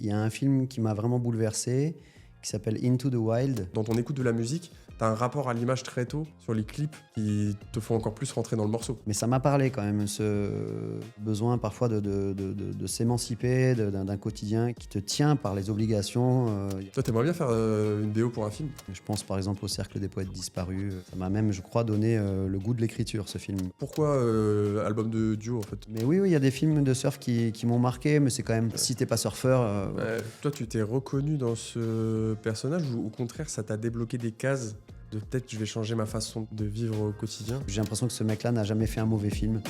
il y a un film qui m'a vraiment bouleversé, qui s'appelle Into the Wild. Dans ton écoute de la musique, t'as un rapport à l'image très tôt sur les clips qui te font encore plus rentrer dans le morceau. Mais ça m'a parlé quand même, ce besoin parfois de s'émanciper d'un quotidien qui te tient par les obligations. Toi, t'aimerais bien faire une BO pour un film? Je pense par exemple au Cercle des Poètes Disparus. Ça m'a même, je crois, donné le goût de l'écriture, ce film. Pourquoi album de duo, en fait? Mais oui, il y a des films de surf qui m'ont marqué, mais c'est quand même, si t'es pas surfeur... Toi, tu t'es reconnu dans ce personnage ou au contraire, ça t'a débloqué des cases de peut-être je vais changer ma façon de vivre au quotidien? J'ai l'impression que ce mec-là n'a jamais fait un mauvais film.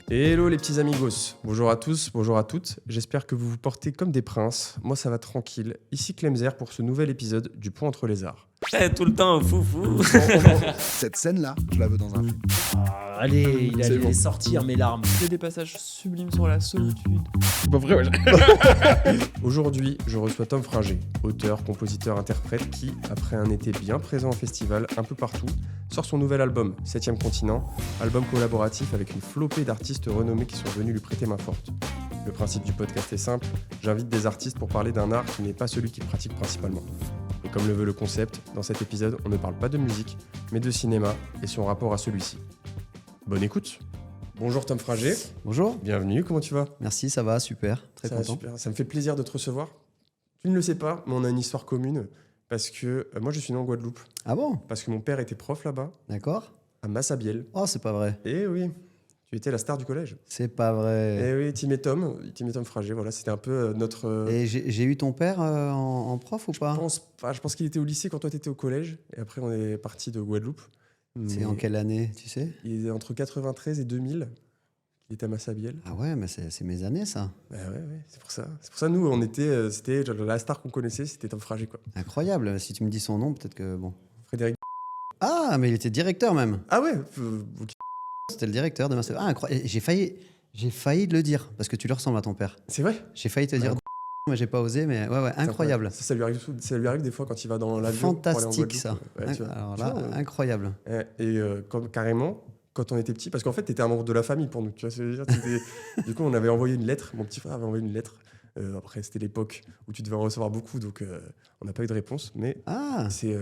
Ouais. Hello les petits amigos, bonjour à tous, bonjour à toutes, j'espère que vous vous portez comme des princes, moi ça va tranquille, ici Clemzer pour ce nouvel épisode du Pont entre les arts. Tout le temps, foufou. Cette scène-là, je la veux dans un film. Allez, il C'est allait bon. sortir mes larmes. Il y a des passages sublimes sur la solitude. C'est pas vrai, Aujourd'hui, je reçois Tom Frager, auteur, compositeur, interprète qui, après un été bien présent en festival un peu partout, sort son nouvel album, 7ème Continent, album collaboratif avec une flopée d'artistes renommés qui sont venus lui prêter main forte. Le principe du podcast est simple, j'invite des artistes pour parler d'un art qui n'est pas celui qu'ils pratiquent principalement. Et comme le veut le concept, dans cet épisode, on ne parle pas de musique, mais de cinéma et son rapport à celui-ci. Bonne écoute. Bonjour Tom Frager, Bonjour, bienvenue, comment tu vas? merci, ça va, super, très Ça va content. super. Ça me fait plaisir de te recevoir. Tu ne le sais pas, mais on a une histoire commune, parce que moi je suis né en Guadeloupe, Ah bon? parce que mon père était prof là-bas, D'accord. à Massabielle. Oh, c'est pas vrai. Et oui, tu étais la star du collège. C'est pas vrai. Et oui, Tim et Tom Frager, voilà, c'était un peu notre... Et j'ai eu ton père en prof ou pas? je pense qu'il était au lycée quand toi t'étais au collège, et après on est parti de Guadeloupe. C'est Mais en quelle année, tu sais? Il est entre 93 et 2000, il était à Massabielle. Ah ouais, mais c'est mes années, ça. Bah ouais, c'est pour ça. C'est pour ça, nous, on était, c'était la star qu'on connaissait, c'était Tom Frager, quoi. Incroyable. Si tu me dis son nom, peut-être que bon. Frédéric... Ah, mais il était directeur même. Ah ouais, ok. C'était le directeur de ma... Ah, incroyable. J'ai failli te le dire, parce que tu lui ressembles à ton père. C'est vrai. J'ai failli te dire, mais j'ai pas osé, mais ouais, incroyable. Ça lui arrive des fois quand il va dans l'avion. pour aller en Fantastique, ça. Guadeloupe. Ouais, tu vois. Alors Tu là, vois, incroyable. carrément, quand on était petit, parce qu'en fait, t'étais un membre de la famille pour nous. Tu vois ce que je veux dire. Du coup, on avait envoyé une lettre. Mon petit frère avait envoyé une lettre. Après, c'était l'époque où tu devais en recevoir beaucoup, donc on n'a pas eu de réponse. Mais Ah, c'est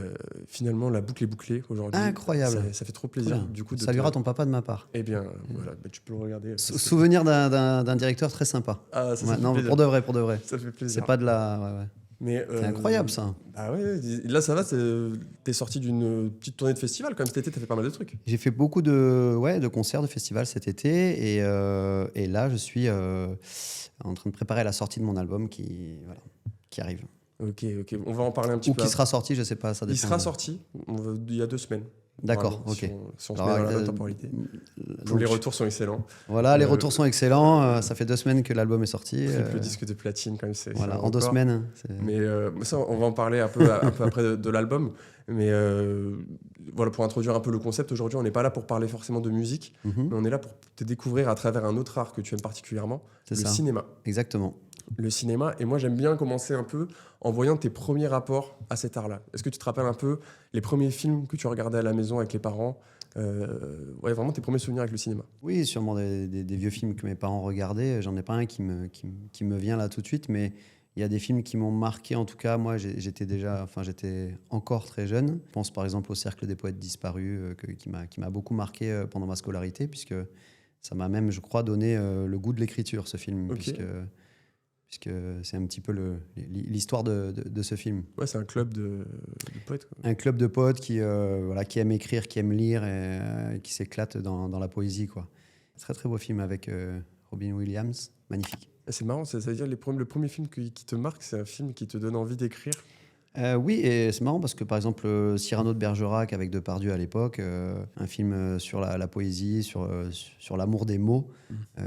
finalement la boucle est bouclée aujourd'hui. incroyable. Ça fait trop plaisir. Cool. Du coup, Saluera ton papa de ma part. Eh bien, voilà, tu peux le regarder. Souvenir d'un directeur très sympa. Ah, ça Ouais, fait non, plaisir. pour de vrai. Ça fait plaisir. C'est pas de la... Ouais. Mais, C'est incroyable, ça. Ah ouais, là ça va, t'es sorti d'une petite tournée de festival quand même cet été, t'as fait pas mal de trucs. J'ai fait beaucoup de concerts, de festivals cet été, et là, je suis en train de préparer la sortie de mon album qui arrive. Ok, on va en parler un petit Ou peu. qui sera sorti, je sais pas, ça dépend. Il sera sorti il y a 2 semaines. D'accord, Normalement, ok. Si on se Alors, met dans la bonne temporalité. donc, Les retours sont excellents. Voilà, les retours sont excellents. Ça fait 2 semaines que l'album est sorti. Le disque de platine quand même, c'est Voilà, un en 2 record. semaines. Mais ça, on va en parler un peu après de l'album. Mais voilà, pour introduire un peu le concept, aujourd'hui, on n'est pas là pour parler forcément de musique, mais on est là pour te découvrir à travers un autre art que tu aimes particulièrement, C'est le ça. cinéma. Exactement. Le cinéma, et moi j'aime bien commencer un peu en voyant tes premiers rapports à cet art-là. Est-ce que tu te rappelles un peu les premiers films que tu regardais à la maison avec les parents? Ouais, vraiment tes premiers souvenirs avec le cinéma. Oui, sûrement des vieux films que mes parents regardaient. J'en ai pas un qui me vient là tout de suite, mais il y a des films qui m'ont marqué. En tout cas, moi, j'étais encore très jeune. Je pense par exemple au Cercle des Poètes Disparus, qui m'a beaucoup marqué pendant ma scolarité, puisque ça m'a même, je crois, donné le goût de l'écriture, ce film, Ok. puisque c'est un petit peu l'histoire de ce film. Ouais, c'est un club de poètes, quoi. Un club de potes qui aime écrire, qui aime lire et qui s'éclate dans la poésie, quoi. Très très beau film avec Robin Williams, magnifique. C'est marrant, ça veut dire le premier film qui te marque, c'est un film qui te donne envie d'écrire. Oui, et c'est marrant parce que par exemple Cyrano de Bergerac avec Depardieu à l'époque, un film sur la poésie, sur l'amour des mots,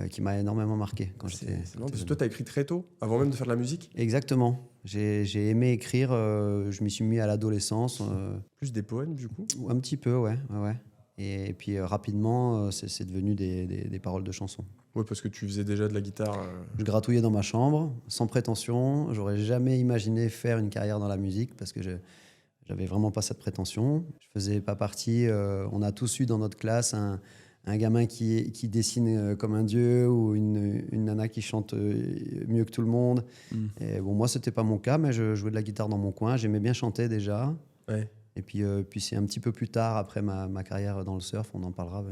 qui m'a énormément marqué quand j'étais C'est marrant parce que toi, t'as écrit très tôt, avant même de faire de la musique. Exactement. J'ai aimé écrire, je m'y suis mis à l'adolescence, Plus des poèmes, du coup. ou un petit peu, ouais. Et puis rapidement, c'est devenu des paroles de chansons. Ouais, parce que tu faisais déjà de la guitare. Je gratouillais dans ma chambre, sans prétention. J'aurais jamais imaginé faire une carrière dans la musique parce que j'avais vraiment pas cette prétention. Je faisais pas partie. On a tous eu dans notre classe un un gamin qui dessine comme un dieu ou une nana qui chante mieux que tout le monde. Et bon, moi, c'était pas mon cas, mais je jouais de la guitare dans mon coin. J'aimais bien chanter déjà. Ouais. Et puis c'est un petit peu plus tard, après ma carrière dans le surf, on en parlera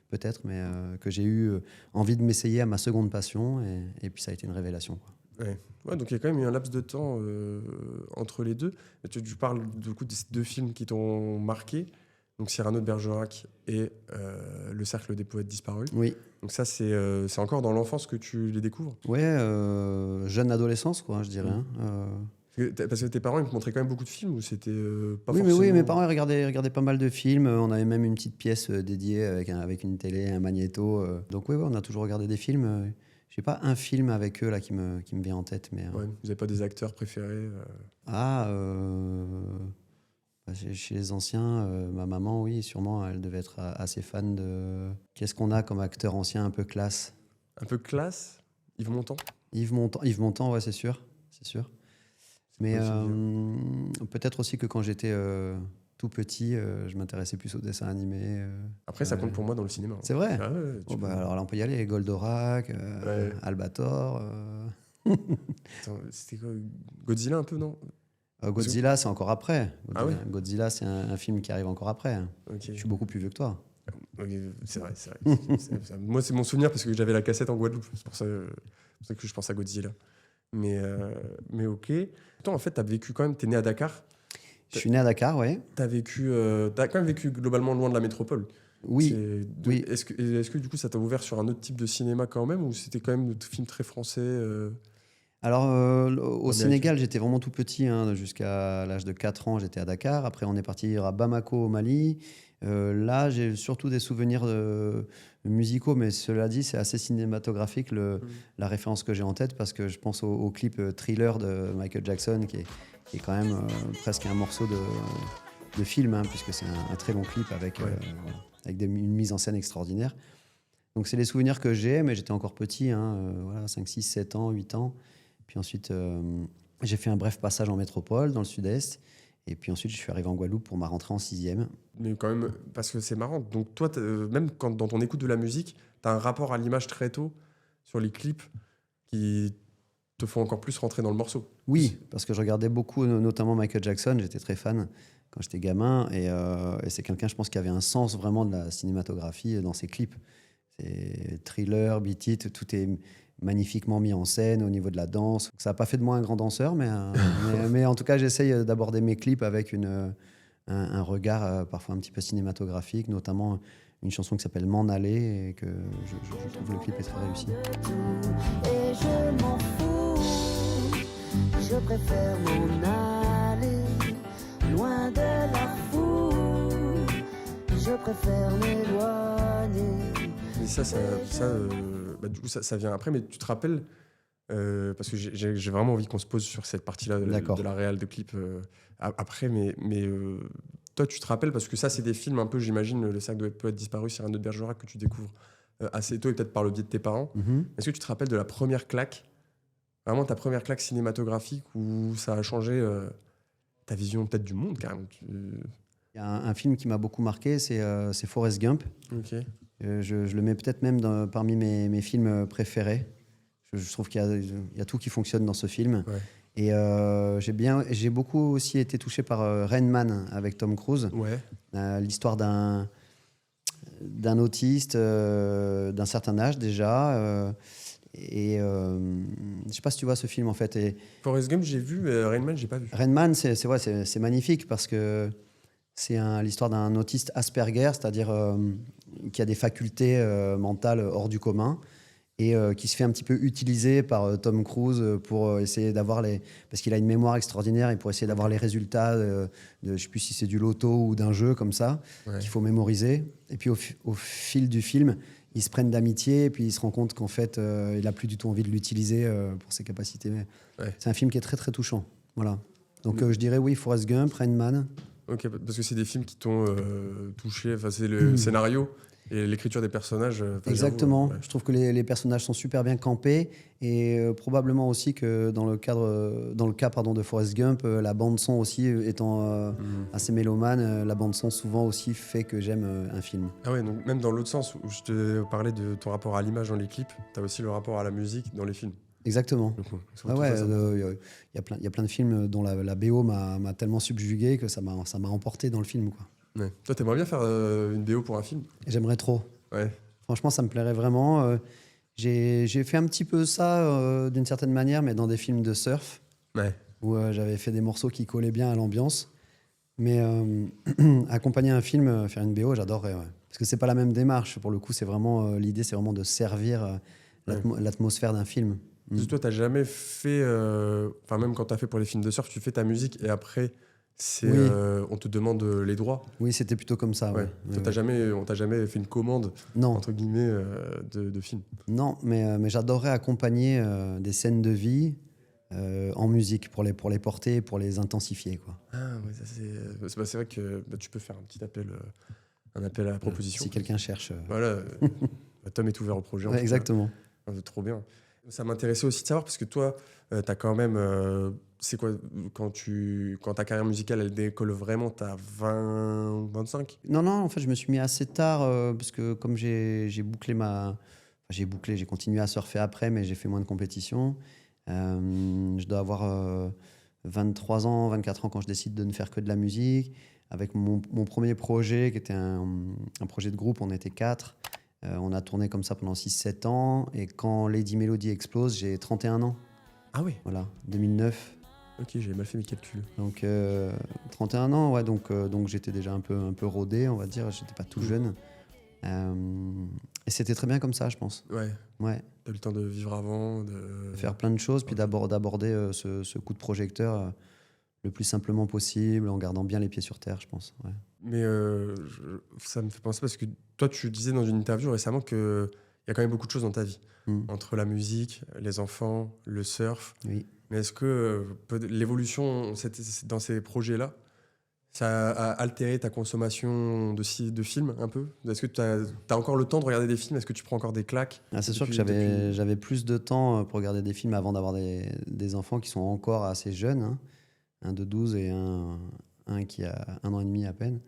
peut-être, mais que j'ai eu envie de m'essayer à ma seconde passion. Et puis ça a été une révélation, quoi. Ouais, donc il y a quand même eu un laps de temps entre les deux. Tu parles du coup de ces 2 films qui t'ont marqué, donc Cyrano de Bergerac et Le Cercle des Poètes Disparus. Oui. Donc ça, c'est encore dans l'enfance que tu les découvres. Ouais, jeune adolescence, quoi, je dirais. Parce que tes parents, ils te montraient quand même beaucoup de films ou c'était pas Oui, forcément... mais oui, mes parents ils regardaient pas mal de films. On avait même une petite pièce dédiée avec une télé, un magnéto. Donc oui, on a toujours regardé des films. J'ai pas un film avec eux là qui me vient en tête, mais Ouais, vous n'avez pas des acteurs préférés chez les anciens, ma maman, oui, sûrement, elle devait être assez fan de. Qu'est-ce qu'on a comme acteur ancien un peu classe? Un peu classe, Yves Montand. Yves Montand, ouais, c'est sûr. Mais peut-être aussi que quand j'étais tout petit, je m'intéressais plus aux dessins animés. Après, ça compte pour moi dans le cinéma. C'est vrai. Ah ouais, tu peux- Alors là, on peut y aller. Goldorak, Ouais. Albator. Attends, c'était quoi Godzilla un peu, non? Godzilla, c'est encore après. Ah ouais Godzilla, c'est un film qui arrive encore après. Ok. Je suis beaucoup plus vieux que toi. Ok, c'est vrai. Moi, c'est mon souvenir parce que j'avais la cassette en Guadeloupe. C'est pour ça que je pense à Godzilla. Mais ok. Toi, en fait, t'as vécu quand même... T'es né à Dakar. Je suis né à Dakar, ouais. T'as quand même vécu globalement loin de la métropole. Oui. Oui. Est-ce que du coup, ça t'a ouvert sur un autre type de cinéma quand même ou c'était quand même des films très français Alors, au Américain. Sénégal, j'étais vraiment tout petit. Jusqu'à l'âge de 4 ans, j'étais à Dakar. Après, on est parti à Bamako, au Mali. Là, j'ai surtout des souvenirs musicaux, mais cela dit, c'est assez cinématographique la référence que j'ai en tête parce que je pense au clip Thriller de Michael Jackson qui est quand même presque un morceau de film, puisque c'est un très long clip avec une mise en scène extraordinaire. Donc, c'est les souvenirs que j'ai, mais j'étais encore petit, 5, 6, 7 ans, 8 ans. Puis ensuite, j'ai fait un bref passage en métropole, dans le sud-est. Et puis ensuite, je suis arrivé en Guadeloupe pour ma rentrée en 6e. Mais quand même, parce que c'est marrant. Donc toi, même quand dans ton écoute de la musique, tu as un rapport à l'image très tôt sur les clips qui te font encore plus rentrer dans le morceau. Oui, parce que je regardais beaucoup, notamment Michael Jackson. J'étais très fan quand j'étais gamin. Et c'est quelqu'un, je pense, qui avait un sens vraiment de la cinématographie dans ses clips. C'est Thriller, Beat It, tout est magnifiquement mis en scène au niveau de la danse. Ça n'a pas fait de moi un grand danseur, mais en tout cas, j'essaye d'aborder mes clips avec un regard parfois un petit peu cinématographique, notamment une chanson qui s'appelle M'en aller, et que je trouve le clip est très réussi. Et je m'en fous, je préfère m'en aller, loin de la foule, je préfère m'éloigner. Mais du coup, ça vient après, mais tu te rappelles, parce que j'ai vraiment envie qu'on se pose sur cette partie-là de la réal de clip après, mais toi, tu te rappelles, parce que ça, c'est des films un peu, j'imagine, Le Cercle des Poètes Disparus, Cyrano de Bergerac, que tu découvres assez tôt et peut-être par le biais de tes parents. Mm-hmm. Est-ce que tu te rappelles de la première claque, vraiment ta première claque cinématographique où ça a changé ta vision peut-être du monde, carrément? Il y a un film qui m'a beaucoup marqué, c'est Forrest Gump. Ok. Je le mets peut-être même parmi mes films préférés. Je trouve qu'il y a tout qui fonctionne dans ce film. Ouais. Et j'ai beaucoup aussi été touché par Rain Man avec Tom Cruise. Ouais. L'histoire d'un autiste d'un certain âge déjà. Je sais pas si tu vois ce film en fait. Et Forrest Gump, j'ai vu, mais Rain Man, j'ai pas vu. Rain Man, c'est magnifique parce que c'est l'histoire d'un autiste Asperger, c'est-à-dire qui a des facultés mentales hors du commun et qui se fait un petit peu utiliser par Tom Cruise pour essayer d'avoir parce qu'il a une mémoire extraordinaire et pour essayer d'avoir les résultats je sais plus si c'est du loto ou d'un jeu comme ça qu'il faut mémoriser. Et puis au fil du film, ils se prennent d'amitié et puis il se rend compte qu'en fait, il a plus du tout envie de l'utiliser pour ses capacités. Ouais. C'est un film qui est très très touchant. Voilà. Donc je dirais oui, Forrest Gump, Rain Man. Ok, parce que c'est des films qui t'ont touché. Enfin, c'est le scénario Et l'écriture des personnages. Exactement. J'avoue, ouais. Je trouve que les personnages sont super bien campés et probablement aussi que dans le cas de Forrest Gump, la bande son aussi étant assez mélomane, la bande son souvent aussi fait que j'aime un film. Ah ouais, donc même dans l'autre sens où je te parlais de ton rapport à l'image dans les clips, t'as aussi le rapport à la musique dans les films. Exactement. Donc, Ah ouais, il y a plein de films dont la BO m'a tellement subjugué que ça m'a emporté dans le film, quoi. ouais. Toi, t'aimerais bien faire une BO pour un film? Et j'aimerais trop. Ouais. Franchement, ça me plairait vraiment. J'ai fait un petit peu ça d'une certaine manière, mais dans des films de surf, Ouais. où j'avais fait des morceaux qui collaient bien à l'ambiance. Mais accompagner un film, faire une BO, j'adorerais. Ouais. Parce que c'est pas la même démarche. Pour le coup, c'est vraiment l'idée, c'est vraiment de servir l'atmosphère d'un film. Parce que toi, t'as jamais fait. Enfin, même quand t'as fait pour les films de surf, tu fais ta musique et après, Oui. on te demande les droits. Oui, c'était plutôt comme ça. Ouais. Ouais. Toi, Ouais, ouais. on t'a jamais fait une commande, Non, entre guillemets, de film. non, mais j'adorerais accompagner des scènes de vie en musique pour les porter, pour les intensifier, quoi. Ah, ouais, ça c'est vrai que tu peux faire un petit appel, un appel à la proposition. Si quelqu'un cherche. Voilà, Tom est ouvert au projet. en Ouais, tout cas. exactement. Ah, c'est trop bien. Ça m'intéressait aussi de savoir, parce que toi, t'as quand même. C'est quoi, quand ta carrière musicale, elle décolle vraiment, t'as 20, 25? Non, en fait, je me suis mis assez tard parce que comme j'ai bouclé j'ai continué à surfer après, mais j'ai fait moins de compétitions. Je dois avoir 23 ans, 24 ans quand je décide de ne faire que de la musique. Avec mon premier projet, qui était un projet de groupe, on était 4. On a tourné comme ça pendant 6-7 ans. Et quand Lady Melody explose, j'ai 31 ans. Ah oui. Voilà, 2009. Ok, j'avais mal fait mes calculs. Donc 31 ans, ouais, donc j'étais déjà un peu rodé, on va dire. J'étais pas tout jeune. Et c'était très bien comme ça, je pense. Ouais. Ouais. T'as eu le temps de vivre avant, de Faire plein de choses, puis d'aborder ce coup de projecteur le plus simplement possible, en gardant bien les pieds sur terre, je pense. Ouais. Mais ça me fait penser parce que toi, tu disais dans une interview récemment qu'il y a quand même beaucoup de choses dans ta vie. Entre la musique, les enfants, le surf. Oui. Mais est-ce que l'évolution dans ces projets-là, ça a altéré ta consommation de films un peu? Est-ce que tu as encore le temps de regarder des films? Est-ce que tu prends encore des claques? Ah, c'est sûr que j'avais plus de temps pour regarder des films avant d'avoir des enfants qui sont encore assez jeunes, hein. Un de 12 et un qui a 1 an et demi à peine.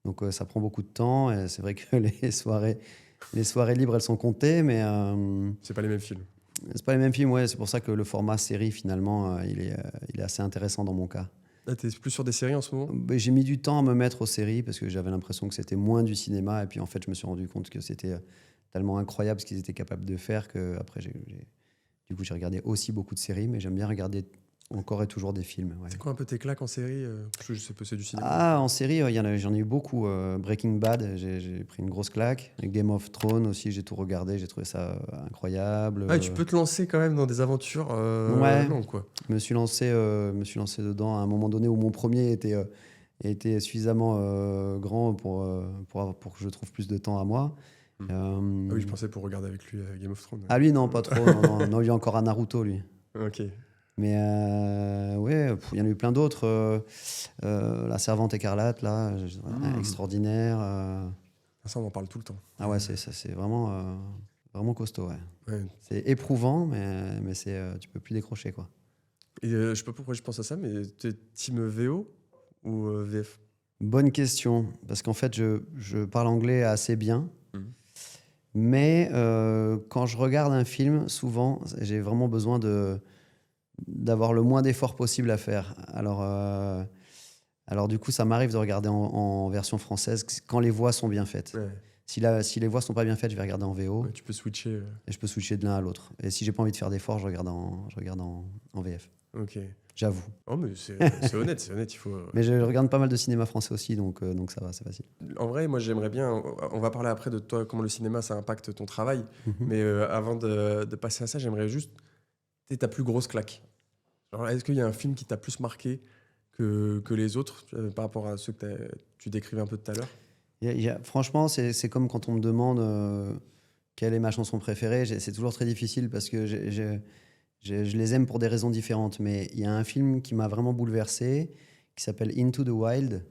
Donc ça prend beaucoup de temps et c'est vrai que les soirées libres, elles sont comptées, mais C'est pas les mêmes films. c'est pas les mêmes films. Ouais, c'est pour ça que le format série, finalement, il est assez intéressant dans mon cas. Là, t'es plus sur des séries en ce moment? J'ai mis du temps à me mettre aux séries parce que j'avais l'impression que c'était moins du cinéma. Et puis en fait, je me suis rendu compte que c'était tellement incroyable ce qu'ils étaient capables de faire que après, du coup, j'ai regardé aussi beaucoup de séries, mais j'aime bien regarder encore et toujours des films. Ouais. C'est quoi un peu tes claques en série? Parce que je sais pas, c'est du cinéma. Ah, en série, j'en ai eu beaucoup. Breaking Bad, j'ai pris une grosse claque. Game of Thrones aussi, j'ai tout regardé, j'ai trouvé ça incroyable. Ah, tu peux te lancer quand même dans des aventures Ouais. longues, quoi. Je me suis lancé dedans à un moment donné où mon premier était suffisamment grand pour que je trouve plus de temps à moi. Ah oui, je pensais pour regarder avec lui Game of Thrones. Ah lui, non, pas trop. Non, lui, il est encore à Naruto, lui. Ok. Mais ouais, il y en a eu plein d'autres. La Servante écarlate, là, extraordinaire. Ça, on en parle tout le temps. Ah ouais, c'est vraiment costaud, ouais. Ouais. C'est éprouvant, mais tu peux plus décrocher, quoi. Et je sais pas pourquoi je pense à ça, mais t'es team VO ou VF? Bonne question, parce qu'en fait, je parle anglais assez bien. Mais quand je regarde un film, souvent, j'ai vraiment besoin d'avoir le moins d'efforts possible à faire. Alors du coup, ça m'arrive de regarder en version française quand les voix sont bien faites. Ouais. Si les voix sont pas bien faites, je vais regarder en VO. Ouais, tu peux switcher. Et je peux switcher de l'un à l'autre. Et si j'ai pas envie de faire d'efforts, je regarde en VF. Ok. J'avoue. Oh, mais c'est honnête, c'est honnête. Il faut. Mais je regarde pas mal de cinéma français aussi, donc ça va, c'est facile. En vrai, moi, j'aimerais bien. On va parler après de toi, comment le cinéma ça impacte ton travail. Mais avant de passer à ça, j'aimerais juste. Ta plus grosse claque. Alors, est-ce qu'il y a un film qui t'a plus marqué que les autres par rapport à ceux que tu décrivais un peu tout à l'heure? Franchement, c'est comme quand on me demande quelle est ma chanson préférée. C'est toujours très difficile parce que je les aime pour des raisons différentes. Mais il y a un film qui m'a vraiment bouleversé, qui s'appelle Into the Wild,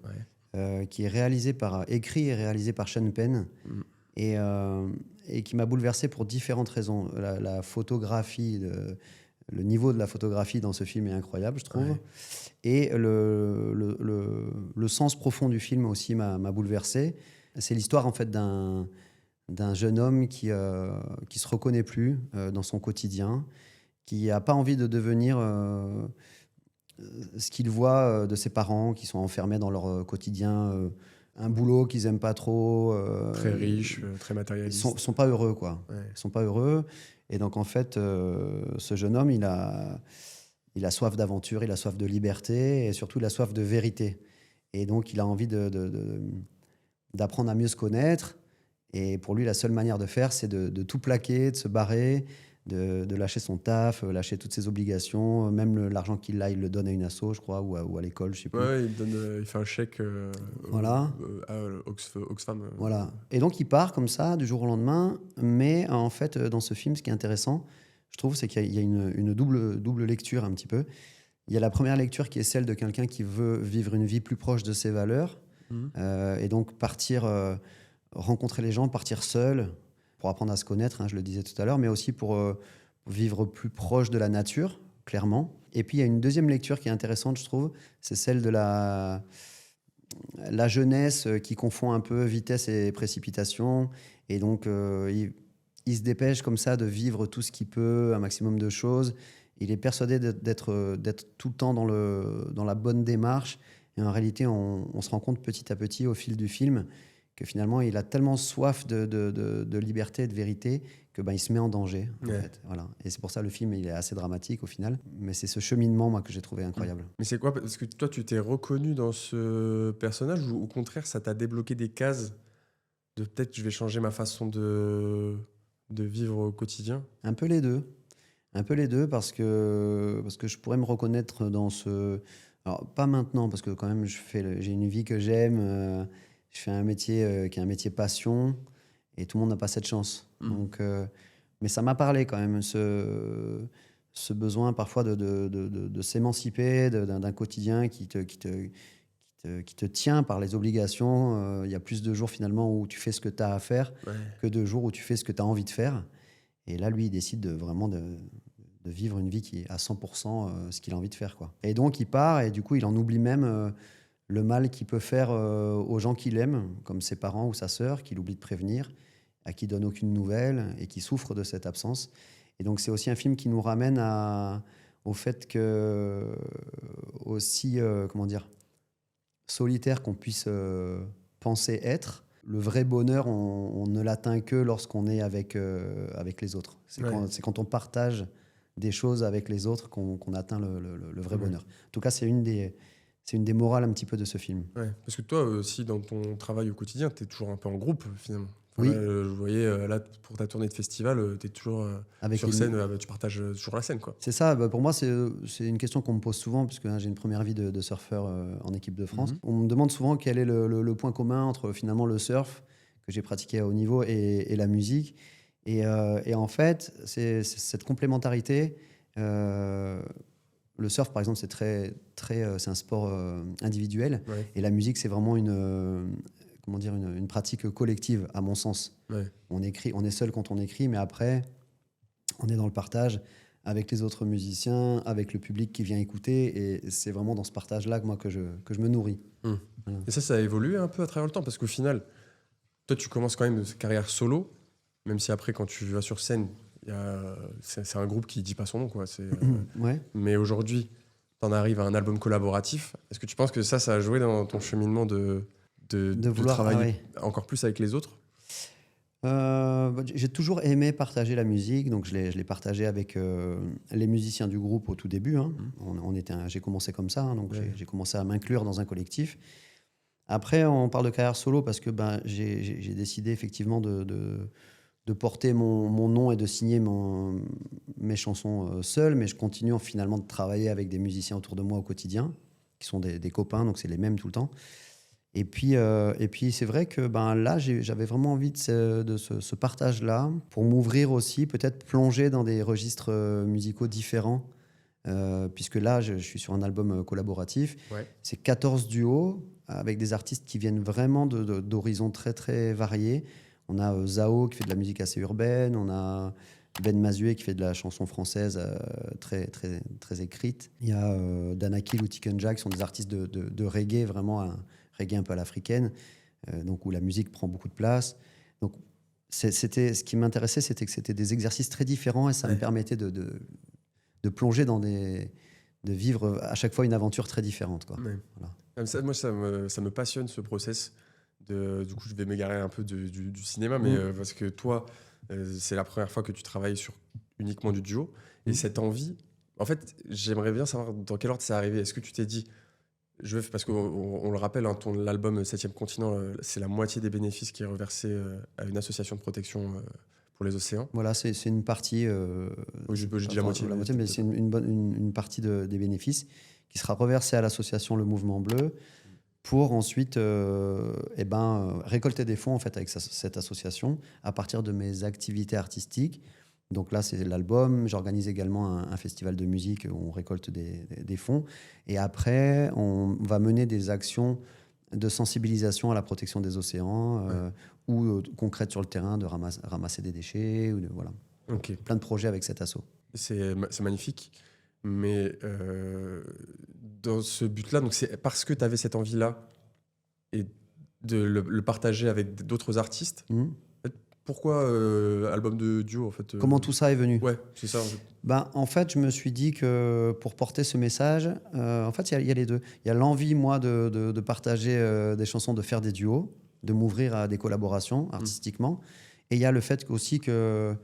qui est écrit et réalisé par Sean Penn. et qui m'a bouleversé pour différentes raisons. La photographie, le niveau de la photographie dans ce film est incroyable, je trouve. Ouais. Et le sens profond du film aussi m'a bouleversé. C'est l'histoire en fait d'un jeune homme qui se reconnaît plus dans son quotidien, qui n'a pas envie de devenir ce qu'il voit de ses parents qui sont enfermés dans leur quotidien, un boulot qu'ils n'aiment pas trop. Très riche, très Ils matérialiste. sont pas heureux, quoi. Ouais. Ils sont pas heureux. Et donc, en fait, ce jeune homme, il a soif d'aventure, il a soif de liberté et surtout, il a soif de vérité. Et donc, il a envie d'apprendre à mieux se connaître. Et pour lui, la seule manière de faire, c'est de tout plaquer, de se barrer, de lâcher son taf, lâcher toutes ses obligations. Même l'argent qu'il a, il le donne à une asso, je crois, ou à l'école, je sais plus. Ouais, il fait un chèque Voilà. à Oxfam. Voilà. Et donc, il part comme ça, du jour au lendemain. Mais en fait, dans ce film, ce qui est intéressant, je trouve, c'est qu'il y a une double lecture un petit peu. Il y a la première lecture qui est celle de quelqu'un qui veut vivre une vie plus proche de ses valeurs. Et donc, partir, rencontrer les gens, partir seul pour apprendre à se connaître, hein, je le disais tout à l'heure, mais aussi pour vivre plus proche de la nature, clairement. Et puis, il y a une deuxième lecture qui est intéressante, je trouve, c'est celle de la jeunesse qui confond un peu vitesse et précipitation. Et donc, il se dépêche comme ça de vivre tout ce qu'il peut, un maximum de choses. Il est persuadé d'être tout le temps dans la bonne démarche. Et en réalité, on se rend compte petit à petit, au fil du film, que finalement, il a tellement soif de liberté et de vérité que il se met en danger. En fait. Voilà. Et c'est pour ça le film il est assez dramatique au final. Mais c'est ce cheminement moi, que j'ai trouvé incroyable. Mais c'est quoi? Parce que toi, tu t'es reconnu dans ce personnage ou au contraire, ça t'a débloqué des cases de peut-être je vais changer ma façon de vivre au quotidien? Un peu les deux. Un peu les deux parce que je pourrais me reconnaître dans ce... Alors, pas maintenant, parce que quand même, j'ai une vie que j'aime. Je fais un métier qui est un métier passion et tout le monde n'a pas cette chance. Donc, mais ça m'a parlé quand même, ce besoin parfois de s'émanciper d'un quotidien qui te tient par les obligations. Il y a plus de jours finalement où tu fais ce que tu as à faire que de jours où tu fais ce que tu as envie de faire. Et là, lui, il décide vraiment de vivre une vie qui est à 100% ce qu'il a envie de faire, quoi. Et donc, il part et du coup, il en oublie même le mal qu'il peut faire aux gens qu'il aime, comme ses parents ou sa sœur, qu'il oublie de prévenir, à qui donne aucune nouvelle et qui souffre de cette absence. Et donc, c'est aussi un film qui nous ramène au fait que, aussi, solitaire qu'on puisse penser être, le vrai bonheur, on ne l'atteint que lorsqu'on est avec les autres. C'est quand on partage des choses avec les autres qu'on atteint le vrai bonheur. En tout cas, c'est une des morales un petit peu de ce film. Ouais, parce que toi aussi, dans ton travail au quotidien, tu es toujours un peu en groupe, finalement. Oui. Là, je voyais, là, pour ta tournée de festival, tu es toujours sur scène, tu partages toujours la scène, quoi. C'est ça. Pour moi, c'est une question qu'on me pose souvent, puisque j'ai une première vie de surfeur en équipe de France. On me demande souvent quel est le point commun entre, finalement, le surf, que j'ai pratiqué à haut niveau, et la musique. Et en fait, c'est cette complémentarité. Le surf, par exemple, c'est un sport individuel. Ouais. Et la musique, c'est vraiment une pratique collective, à mon sens. Ouais. On est seul quand on écrit, mais après, on est dans le partage avec les autres musiciens, avec le public qui vient écouter. Et c'est vraiment dans ce partage-là que je me nourris. Voilà. Et ça a évolué un peu à travers le temps, parce qu'au final, toi, tu commences quand même une carrière solo, même si après, quand tu vas sur scène, c'est un groupe qui ne dit pas son nom, quoi. Ouais. Mais aujourd'hui, tu en arrives à un album collaboratif. Est-ce que tu penses que ça a joué dans ton cheminement de vouloir travailler encore plus avec les autres? J'ai toujours aimé partager la musique, donc je l'ai partagé avec les musiciens du groupe au tout début. Hein. J'ai commencé comme ça, hein, donc j'ai commencé à m'inclure dans un collectif. Après, on parle de carrière solo parce que j'ai décidé effectivement de porter mon nom et de signer mes chansons seul, mais je continue finalement de travailler avec des musiciens autour de moi au quotidien, qui sont des copains, donc c'est les mêmes tout le temps. Et puis c'est vrai que là, j'avais vraiment envie de ce partage-là pour m'ouvrir aussi, peut-être plonger dans des registres musicaux différents, puisque là, je suis sur un album collaboratif. Ouais. C'est 14 duos avec des artistes qui viennent vraiment d'horizons très, très variés. On a Zao qui fait de la musique assez urbaine, on a Ben Mazué qui fait de la chanson française très, très, très écrite. Il y a Danakil ou Tiken Jah qui sont des artistes de reggae, vraiment un reggae un peu à l'africaine, donc où la musique prend beaucoup de place. Donc, ce qui m'intéressait, c'était que c'était des exercices très différents et ça me permettait de plonger de vivre à chaque fois une aventure très différente, quoi. Ouais. Voilà. Moi, ça me passionne ce process. Du coup, je vais m'égarer un peu du cinéma, mais parce que toi, c'est la première fois que tu travailles sur uniquement du duo. Et cette envie, en fait, j'aimerais bien savoir dans quel ordre c'est arrivé. Est-ce que tu t'es dit, parce qu'on le rappelle, hein, l'album 7e continent, c'est la moitié des bénéfices qui est reversé à une association de protection pour les océans. Voilà, c'est une partie. Oui, j'ai dit la moitié. Mais c'est une partie des bénéfices qui sera reversée à l'association Le Mouvement Bleu pour ensuite récolter des fonds en fait, avec cette association à partir de mes activités artistiques. Donc là, c'est l'album. J'organise également un festival de musique où on récolte des fonds. Et après, on va mener des actions de sensibilisation à la protection des océans ou concrètes sur le terrain, de ramasser des déchets. Voilà. Okay. Plein de projets avec cet asso. C'est magnifique. Mais dans ce but-là, donc c'est parce que tu avais cette envie-là et de le partager avec d'autres artistes. Pourquoi album de duo en fait Comment tout ça est venu? Ouais, c'est ça. En fait, je me suis dit que pour porter ce message, en fait, il y a les deux. Il y a l'envie, moi, de partager des chansons, de faire des duos, de m'ouvrir à des collaborations artistiquement. Et il y a le fait aussi que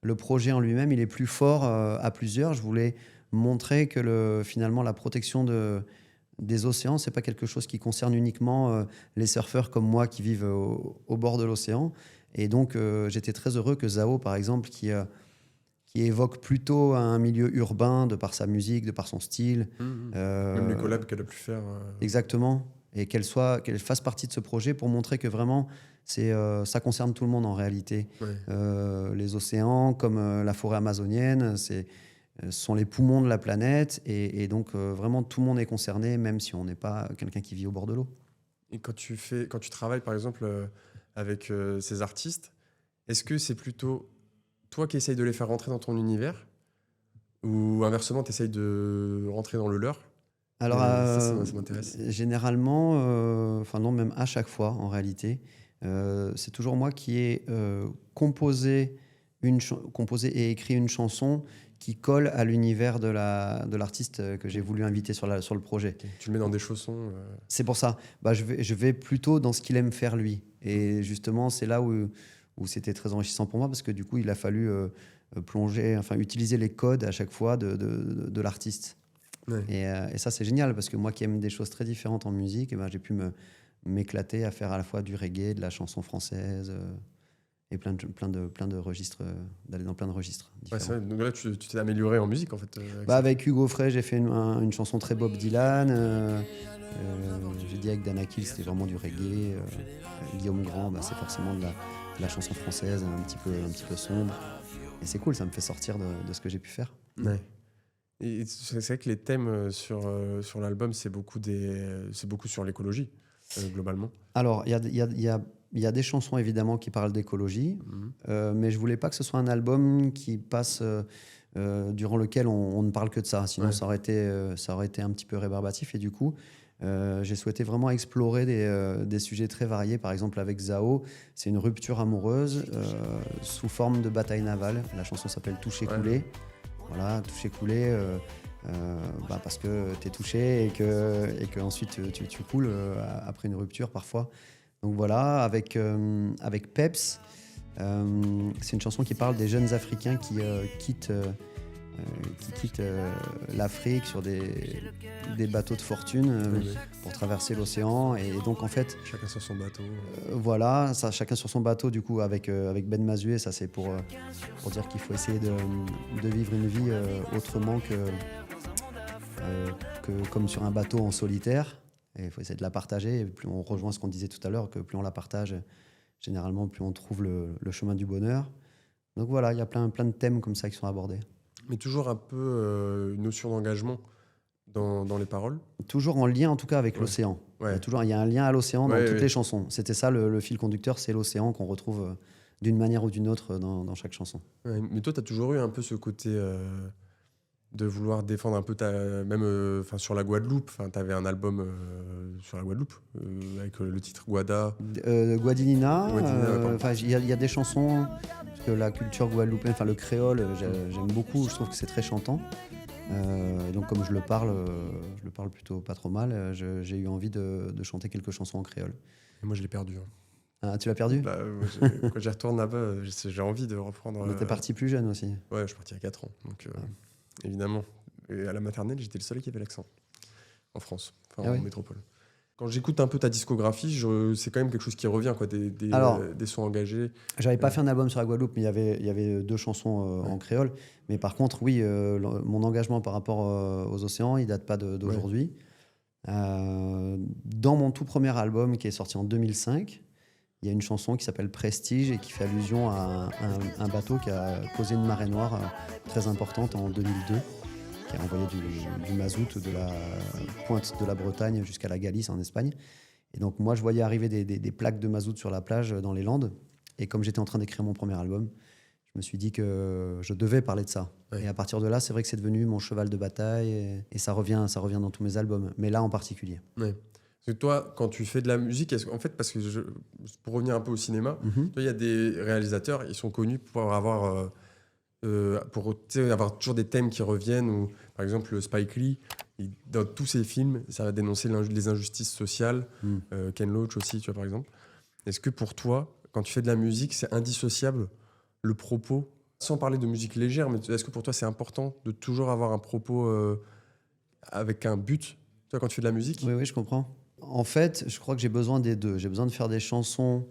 le projet en lui-même, il est plus fort à plusieurs. Je voulais montrer que finalement, la protection des océans, c'est pas quelque chose qui concerne uniquement les surfeurs comme moi qui vivent au bord de l'océan. Et donc, j'étais très heureux que Zao, par exemple, qui évoque plutôt un milieu urbain de par sa musique, de par son style. Même les collabs qu'elle a pu faire. Exactement. Et qu'elle fasse partie de ce projet pour montrer que vraiment, ça concerne tout le monde en réalité. Ouais. Les océans, comme la forêt amazonienne, sont les poumons de la planète. Et donc, vraiment, tout le monde est concerné, même si on n'est pas quelqu'un qui vit au bord de l'eau. Et quand tu travailles, par exemple, avec ces artistes, est-ce que c'est plutôt toi qui essayes de les faire rentrer dans ton univers ou inversement, tu essayes de rentrer dans le leur? Alors, ça m'intéresse. Généralement, non, même à chaque fois, en réalité, c'est toujours moi qui ai composé et écrit une chanson qui colle à l'univers de l'artiste que j'ai voulu inviter sur le projet. Okay. Tu le mets dans des chaussons C'est pour ça. Je vais plutôt dans ce qu'il aime faire, lui. Et justement, c'est là où c'était très enrichissant pour moi, parce que du coup, il a fallu utiliser les codes à chaque fois de l'artiste. Ouais. Et ça, c'est génial, parce que moi qui aime des choses très différentes en musique, j'ai pu m'éclater à faire à la fois du reggae, de la chanson française... et plein de registres, d'aller dans plein de registres différents. Ouais, donc là, tu t'es amélioré en musique, en fait. Avec Hugo Frey, j'ai fait une chanson très Bob Dylan. J'ai dit avec Danakil, c'était vraiment du reggae. Guillaume Grand, c'est forcément de la chanson française, un petit peu sombre. Et c'est cool, ça me fait sortir de ce que j'ai pu faire. Ouais. Et c'est vrai que les thèmes sur l'album, c'est beaucoup sur l'écologie, globalement. Alors, il y a des chansons évidemment qui parlent d'écologie, mais je voulais pas que ce soit un album qui passe durant lequel on ne parle que de ça. Sinon, ça aurait été un petit peu rébarbatif. Et du coup, j'ai souhaité vraiment explorer des sujets très variés. Par exemple, avec Zao, c'est une rupture amoureuse sous forme de bataille navale. La chanson s'appelle Toucher couler. Voilà, toucher couler. Parce que tu es touché et que ensuite tu coules après une rupture parfois. Donc voilà, avec Peps, c'est une chanson qui parle des jeunes Africains qui quittent l'Afrique sur des bateaux de fortune pour traverser l'océan. Et donc en fait... Chacun sur son bateau. Voilà, chacun sur son bateau, du coup, avec Ben Mazué, ça c'est pour dire qu'il faut essayer de vivre une vie autrement que comme sur un bateau en solitaire. Et il faut essayer de la partager. Et plus on rejoint ce qu'on disait tout à l'heure, que plus on la partage, généralement, plus on trouve le chemin du bonheur. Donc voilà, il y a plein de thèmes comme ça qui sont abordés. Mais toujours un peu une notion d'engagement dans les paroles. toujours en lien en tout cas avec Ouais. l'océan. Ouais. Il y a un lien à l'océan dans Ouais, toutes ouais. les chansons. C'était ça le fil conducteur, c'est l'océan qu'on retrouve d'une manière ou d'une autre dans chaque chanson. Ouais, mais toi, tu as toujours eu un peu ce côté de vouloir défendre un peu même sur la Guadeloupe. Tu avais un album sur la Guadeloupe avec le titre Guada. Guadinina, Guadinina, pardon. il y a des chansons, parce que la culture guadeloupéenne, le créole, j'aime beaucoup, je trouve que c'est très chantant. Donc comme je le parle plutôt pas trop mal, j'ai eu envie de chanter quelques chansons en créole. Et moi, je l'ai perdu. Hein. Ah, tu l'as perdu? Bah, quand j'y retourne là-bas, j'ai envie de reprendre. Mais t'es parti plus jeune aussi. Ouais, je suis parti à 4 ans. Donc, évidemment. Et à la maternelle, j'étais le seul qui avait l'accent en France, Ah en oui. métropole. Quand j'écoute un peu ta discographie, c'est quand même quelque chose qui revient, quoi, Alors, des sons engagés. J'avais pas fait un album sur la Guadeloupe, mais il y avait 2 chansons en créole. Mais par contre, oui, mon engagement par rapport aux océans, il date pas d'aujourd'hui. Dans mon tout premier album qui est sorti en 2005, il y a une chanson qui s'appelle Prestige et qui fait allusion à un bateau qui a causé une marée noire très importante en 2002, qui a envoyé du mazout de la pointe de la Bretagne jusqu'à la Galice en Espagne. Et donc moi, je voyais arriver des plaques de mazout sur la plage dans les Landes. Et comme j'étais en train d'écrire mon premier album, je me suis dit que je devais parler de ça. Ouais. Et à partir de là, c'est vrai que c'est devenu mon cheval de bataille. Et ça revient dans tous mes albums, mais là en particulier. Ouais. Parce que toi, quand tu fais de la musique, en fait, parce que pour revenir un peu au cinéma, Mhm. il y a des réalisateurs, ils sont connus pour avoir toujours des thèmes qui reviennent. Ou, par exemple, Spike Lee, dans tous ses films, ça va dénoncer les injustices sociales. Ken Loach aussi, tu vois, par exemple. Est-ce que pour toi, quand tu fais de la musique, c'est indissociable le propos, sans parler de musique légère, mais est-ce que pour toi, c'est important de toujours avoir un propos avec un but, toi, quand tu fais de la musique? Oui, je comprends. En fait, je crois que j'ai besoin des deux. J'ai besoin de faire des chansons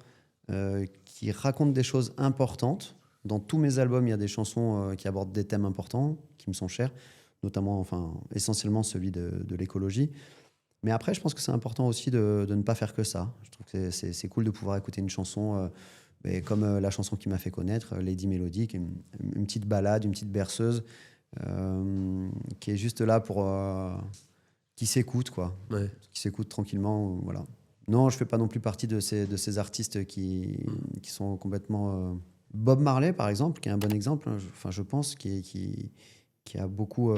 qui racontent des choses importantes. Dans tous mes albums, il y a des chansons qui abordent des thèmes importants, qui me sont chers, notamment, essentiellement celui de l'écologie. Mais après, je pense que c'est important aussi de ne pas faire que ça. Je trouve que c'est cool de pouvoir écouter une chanson comme la chanson qui m'a fait connaître, Lady Melody, qui est une petite ballade, une petite berceuse, qui est juste là pour... qui s'écoute, quoi. Ouais. Qui s'écoute tranquillement, voilà. Non, je fais pas non plus partie de ces artistes qui sont complètement... Bob Marley, par exemple, qui est un bon exemple, je pense, qui a beaucoup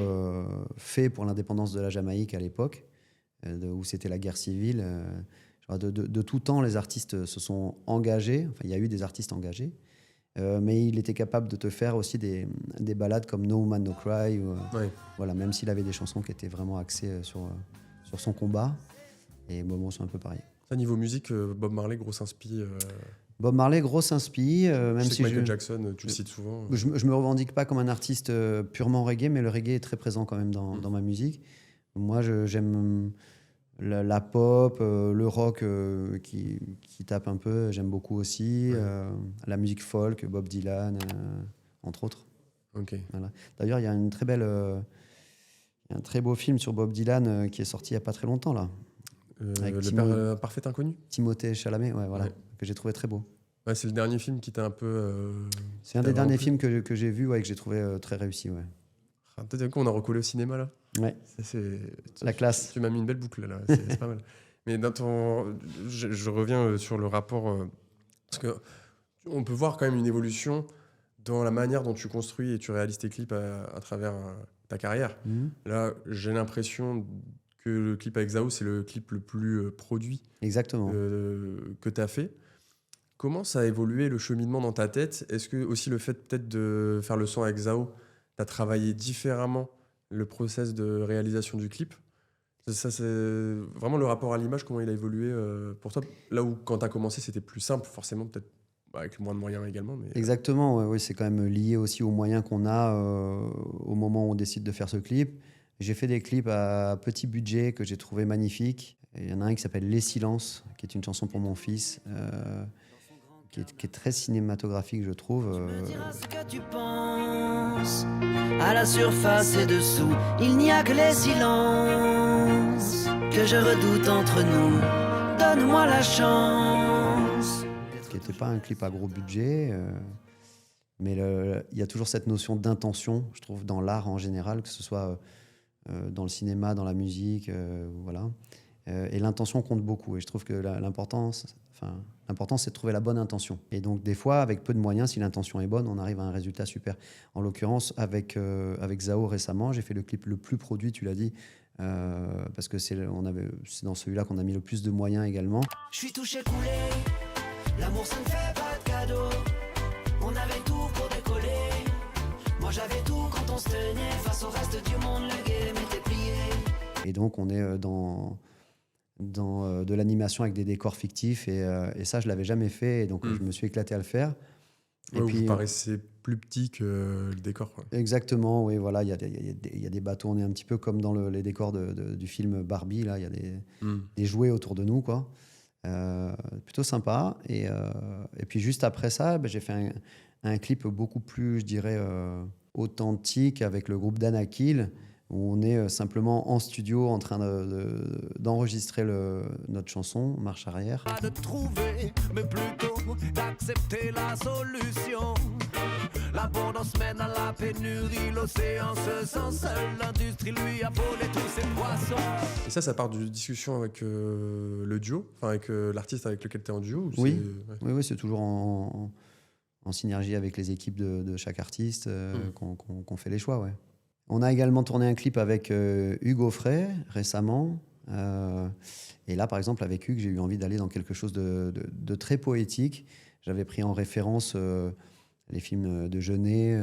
fait pour l'indépendance de la Jamaïque à l'époque, où c'était la guerre civile. De tout temps, les artistes se sont engagés. Enfin, il y a eu des artistes engagés. Mais il était capable de te faire aussi des ballades comme No Man No Cry. Voilà, même s'il avait des chansons qui étaient vraiment axées sur son combat. Et bon, c'est un peu pareil. Ça, niveau musique, Bob Marley, grosse inspi. Bob Marley, grosse inspi. Même Je sais si que Michael Jackson, tu le cites souvent. je me revendique pas comme un artiste purement reggae, mais le reggae est très présent quand même dans ma musique. Moi, j'aime la pop, le rock qui tape un peu, j'aime beaucoup aussi. La musique folk, Bob Dylan, entre autres. Ok. Voilà. D'ailleurs, il y a un très beau film sur Bob Dylan qui est sorti il n'y a pas très longtemps, là. Avec Le Père Parfait Inconnu. Timothée Chalamet, voilà, Ouais. que j'ai trouvé très beau. Ouais, c'est le dernier film qui t'a un peu. C'est un des t'as derniers vraiment films que j'ai vu et que j'ai trouvé très réussi. Ouais. Ah, peut-être qu'on a recollé au cinéma là. Ouais. La classe. Tu m'as mis une belle boucle là. C'est pas mal. Mais je reviens sur le rapport parce que on peut voir quand même une évolution dans la manière dont tu construis et tu réalises tes clips à travers ta carrière. Là, j'ai l'impression que le clip avec Zao, c'est le clip le plus produit Exactement. que tu as fait. Comment ça a évolué le cheminement dans ta tête? Est-ce que aussi le fait peut-être de faire le son avec Zao, tu as travaillé différemment le process de réalisation du clip? Ça, c'est vraiment le rapport à l'image, comment il a évolué pour toi? Là où quand tu as commencé, c'était plus simple, forcément, peut-être avec moins de moyens également. Mais... Exactement, oui, c'est quand même lié aussi aux moyens qu'on a au moment où on décide de faire ce clip. J'ai fait des clips à petit budget que j'ai trouvé magnifiques. Il y en a un qui s'appelle Les Silences, qui est une chanson pour mon fils, qui est très cinématographique, je trouve. Tu me diras ce que tu penses. À la surface et dessous, il n'y a que les silences que je redoute entre nous. Donne-moi la chance. Qui n'était pas un clip à gros budget, mais il y a toujours cette notion d'intention, je trouve, dans l'art en général, que ce soit dans le cinéma, dans la musique, voilà. Et l'intention compte beaucoup. Et je trouve que l'important, c'est de trouver la bonne intention. Et donc, des fois, avec peu de moyens, si l'intention est bonne, on arrive à un résultat super. En l'occurrence, avec Zao récemment, j'ai fait le clip le plus produit, tu l'as dit, parce que c'est dans celui-là qu'on a mis le plus de moyens également. Je suis touché coulé, l'amour ça ne fait pas de cadeau. On avait tout pour décoller. Moi j'avais tout quand on se tenait face au reste du monde, le game était plié. Et donc, on est dans de l'animation avec des décors fictifs et ça je l'avais jamais fait et donc je me suis éclaté à le faire. Et puis vous paraissez plus petit que le décor, quoi. Exactement, oui, voilà, il y a des bateaux, on est un petit peu comme dans les décors du film Barbie, là il y a des jouets autour de nous, quoi. Plutôt sympa et puis juste après ça, j'ai fait un clip beaucoup plus, je dirais, authentique avec le groupe Danakil, où on est simplement en studio en train d'enregistrer notre chanson, Marche arrière. Pas de trouver, mais plutôt d'accepter la solution. L'abondance mène à la pénurie, l'océan se sent seul, l'industrie lui a volé tous ses poissons. Et ça part d'une discussion avec le duo, enfin avec l'artiste avec lequel tu es en duo ou Oui. c'est... Ouais. Oui, c'est toujours en synergie avec les équipes de chaque artiste qu'on fait les choix, ouais. On a également tourné un clip avec Hugues Offray récemment. Et là, par exemple, avec Hugues, j'ai eu envie d'aller dans quelque chose de très poétique. J'avais pris en référence les films de Jeunet,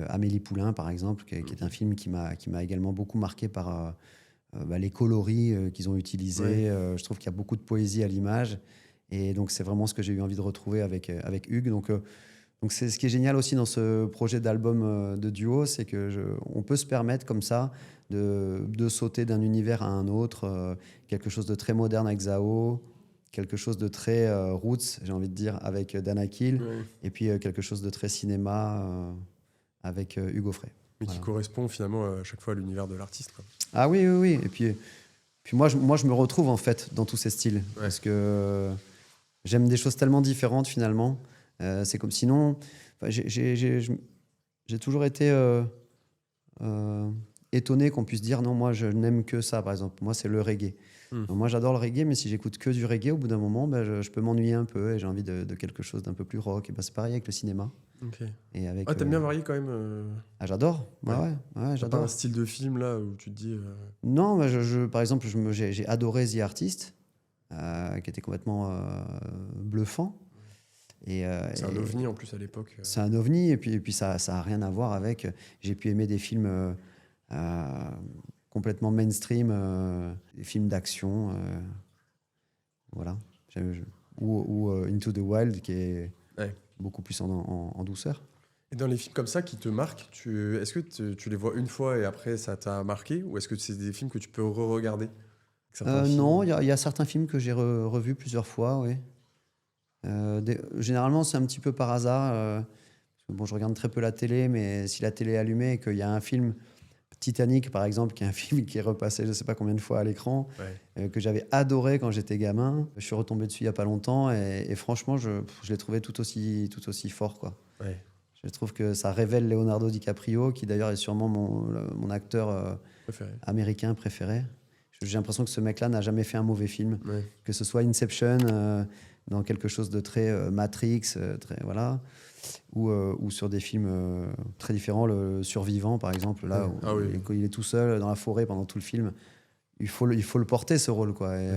Amélie Poulain, par exemple, qui est un film qui m'a également beaucoup marqué par les coloris qu'ils ont utilisés. Je trouve qu'il y a beaucoup de poésie à l'image. Et donc, c'est vraiment ce que j'ai eu envie de retrouver avec Hugues. Donc c'est ce qui est génial aussi dans ce projet d'album de duo, c'est qu'on peut se permettre comme ça de sauter d'un univers à un autre, quelque chose de très moderne avec Zao, quelque chose de très roots, j'ai envie de dire, avec Danakil, et puis quelque chose de très cinéma avec Hugues Offray. Mais qui correspond finalement à chaque fois à l'univers de l'artiste, quoi. Ah oui. Et puis moi, je me retrouve en fait dans tous ces styles, parce que j'aime des choses tellement différentes finalement. C'est comme sinon, j'ai toujours été étonné qu'on puisse dire non, moi je n'aime que ça, par exemple. Moi, c'est le reggae. Donc, moi, j'adore le reggae, mais si j'écoute que du reggae, au bout d'un moment, je peux m'ennuyer un peu et j'ai envie de quelque chose d'un peu plus rock. Et c'est pareil avec le cinéma. Okay. Et avec, t'aimes bien varier quand même Ah, j'adore. Ouais, T'as j'adore. pas un style de film là où tu te dis. Non, par exemple, j'ai adoré The Artist, qui était complètement bluffant. C'est un ovni en plus à l'époque. C'est un ovni et puis ça a rien à voir avec. J'ai pu aimer des films complètement mainstream, des films d'action, voilà. Ou Into the Wild qui est beaucoup plus en douceur. Et dans les films comme ça qui te marquent, est-ce que tu les vois une fois et après ça t'a marqué ou est-ce que c'est des films que tu peux re-regarder? Non, il y a certains films que j'ai revus plusieurs fois, oui. Généralement, c'est un petit peu par hasard. Parce que, je regarde très peu la télé, mais si la télé est allumée et qu'il y a un film, Titanic par exemple, qui est un film qui est repassé je ne sais pas combien de fois à l'écran, que j'avais adoré quand j'étais gamin, je suis retombé dessus il n'y a pas longtemps et franchement, je l'ai trouvé tout aussi fort, quoi. Ouais. Je trouve que ça révèle Leonardo DiCaprio, qui d'ailleurs est sûrement mon acteur américain préféré. J'ai l'impression que ce mec-là n'a jamais fait un mauvais film, que ce soit Inception, dans quelque chose de très Matrix, voilà, ou sur des films très différents, Le Survivant par exemple, là où il est tout seul dans la forêt pendant tout le film. Il faut le porter, ce rôle, quoi. Et,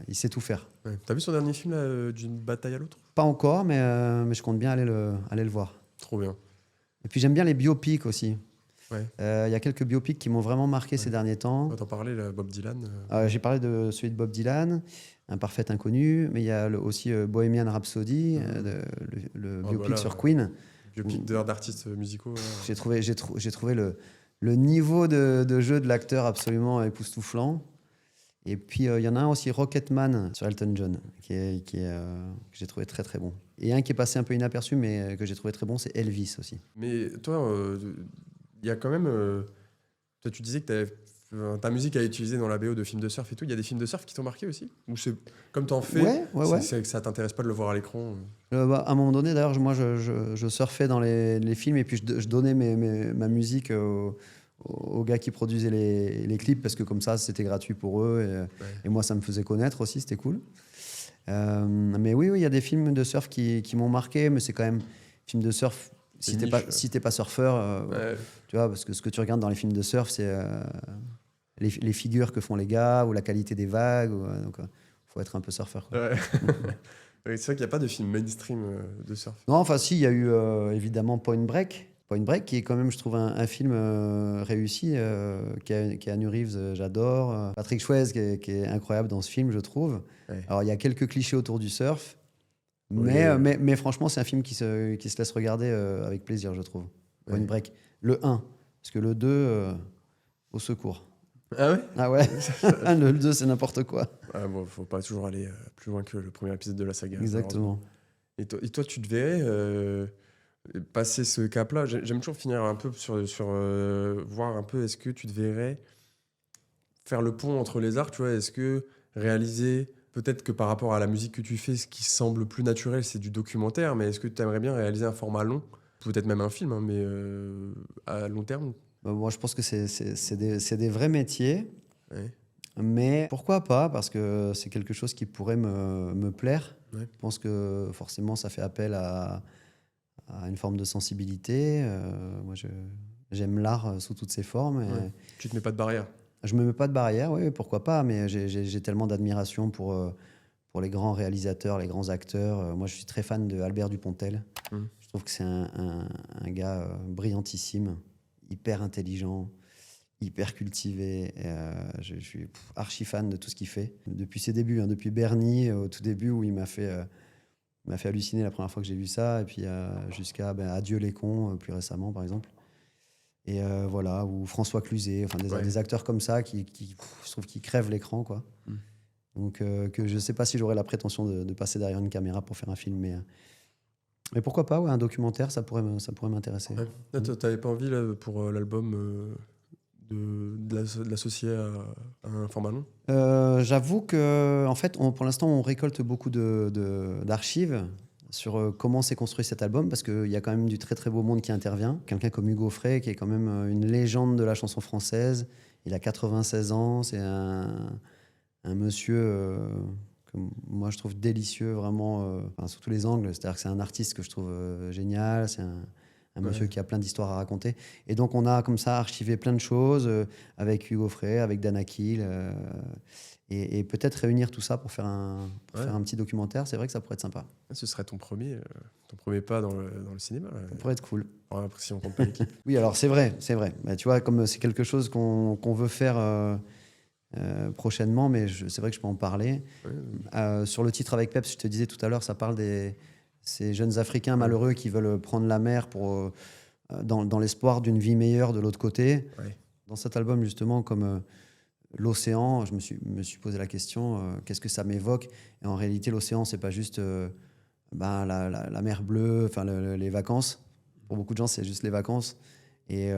il sait tout faire. Ouais. T'as vu son dernier film là, D'une bataille à l'autre? Pas encore, mais je compte bien aller le voir. Trop bien. Et puis j'aime bien les biopics aussi. Il y a quelques biopics qui m'ont vraiment marqué ces derniers temps. T'en parlais, là, Bob Dylan. J'ai parlé de celui de Bob Dylan, Un parfait inconnu, mais il y a aussi Bohemian Rhapsody, le biopic sur Queen. Biopic d'artistes musicaux. J'ai trouvé le niveau de jeu de l'acteur absolument époustouflant. Et puis il y en a un aussi, Rocketman, sur Elton John, que j'ai trouvé très très bon. Et un qui est passé un peu inaperçu, mais que j'ai trouvé très bon, c'est Elvis aussi. Mais toi, il y a quand même... toi, tu disais que ta musique a été utilisée dans la BO de films de surf et tout. Il y a des films de surf qui t'ont marqué aussi? Ou c'est comme t'en fais, c'est que ça t'intéresse pas de le voir à l'écran? À un moment donné, d'ailleurs, moi, je surfais dans les films et puis je donnais ma musique aux gars qui produisaient les clips, parce que comme ça, c'était gratuit pour eux. Et moi, ça me faisait connaître aussi, c'était cool. Mais oui, il y a des films de surf qui m'ont marqué, mais c'est quand même film de surf. Si t'es pas surfeur, tu vois, parce que ce que tu regardes dans les films de surf, c'est les figures que font les gars ou la qualité des vagues. Donc, faut être un peu surfeur, quoi. Ouais. Oui, c'est vrai qu'il n'y a pas de film mainstream de surf. Non, enfin si, il y a eu évidemment Point Break. Point Break, qui est quand même, je trouve, un film réussi. Keanu Reeves, j'adore. Patrick Swayze, qui est incroyable dans ce film, je trouve. Ouais. Alors, il y a quelques clichés autour du surf. Oui. Mais franchement, c'est un film qui se laisse regarder avec plaisir, je trouve. Point Break. Le 1, parce que le 2, au secours. Ah ouais? Ah ouais. Le 2, c'est n'importe quoi. Ah bon, faut pas toujours aller plus loin que le premier épisode de la saga. Exactement. Et toi, tu te verrais passer ce cap-là? J'aime toujours finir un peu sur voir un peu, est-ce que tu te verrais faire le pont entre les arts, tu vois? Est-ce que réaliser, peut-être que par rapport à la musique que tu fais, ce qui semble plus naturel, c'est du documentaire, mais est-ce que tu aimerais bien réaliser un format long? Peut-être même un film, hein, mais à long terme? Moi, je pense que c'est des vrais métiers. Ouais. Mais pourquoi pas? Parce que c'est quelque chose qui pourrait me plaire. Ouais. Je pense que forcément, ça fait appel à une forme de sensibilité. Moi, j'aime l'art sous toutes ses formes. Et Ouais. Tu te mets pas de barrière? je me mets pas de barrière, oui, pourquoi pas. Mais j'ai tellement d'admiration pour les grands réalisateurs, les grands acteurs. Moi, je suis très fan de Albert Dupontel. Je trouve que c'est un gars brillantissime, hyper intelligent, hyper cultivé. Je suis archi fan de tout ce qu'il fait. Depuis ses débuts, hein, depuis Bernie, au tout début, où il m'a fait halluciner la première fois que j'ai vu ça, et puis jusqu'à Adieu les cons, plus récemment, par exemple. Et voilà, ou François Cluzet, enfin des acteurs comme ça qui je trouve qu'ils crèvent l'écran, quoi. Donc que je sais pas si j'aurais la prétention de passer derrière une caméra pour faire un film, mais pourquoi pas, ouais, un documentaire, ça pourrait m'intéresser. Ouais. T'avais pas envie, là, pour l'album, de l'associer à un format long? J'avoue que, en fait, pour l'instant, on récolte beaucoup d'archives sur comment s'est construit cet album, parce qu'il y a quand même du très très beau monde qui intervient. Quelqu'un comme Hugo Frey, qui est quand même une légende de la chanson française. Il a 96 ans, c'est un monsieur que moi je trouve délicieux, vraiment, sous tous les angles. C'est-à-dire que c'est un artiste que je trouve génial, c'est un monsieur qui a plein d'histoires à raconter. Et donc on a comme ça archivé plein de choses avec Hugo Frey, avec Dan Akil, et peut-être réunir tout ça pour faire un petit documentaire. C'est vrai que ça pourrait être sympa. Ce serait ton premier pas dans le cinéma. Ça pourrait être cool. Après, si on compte pas l'équipe. Oui, alors c'est vrai. Bah, tu vois, comme c'est quelque chose qu'on veut faire prochainement, mais c'est vrai que je peux en parler. Sur le titre avec Peps, je te disais tout à l'heure, ça parle ces jeunes Africains malheureux qui veulent prendre la mer dans l'espoir d'une vie meilleure de l'autre côté. Ouais. Dans cet album, justement, comme l'océan, je me suis posé la question, qu'est-ce que ça m'évoque? Et en réalité, l'océan, c'est pas juste la mer bleue, les vacances. Pour beaucoup de gens, c'est juste les vacances. Mais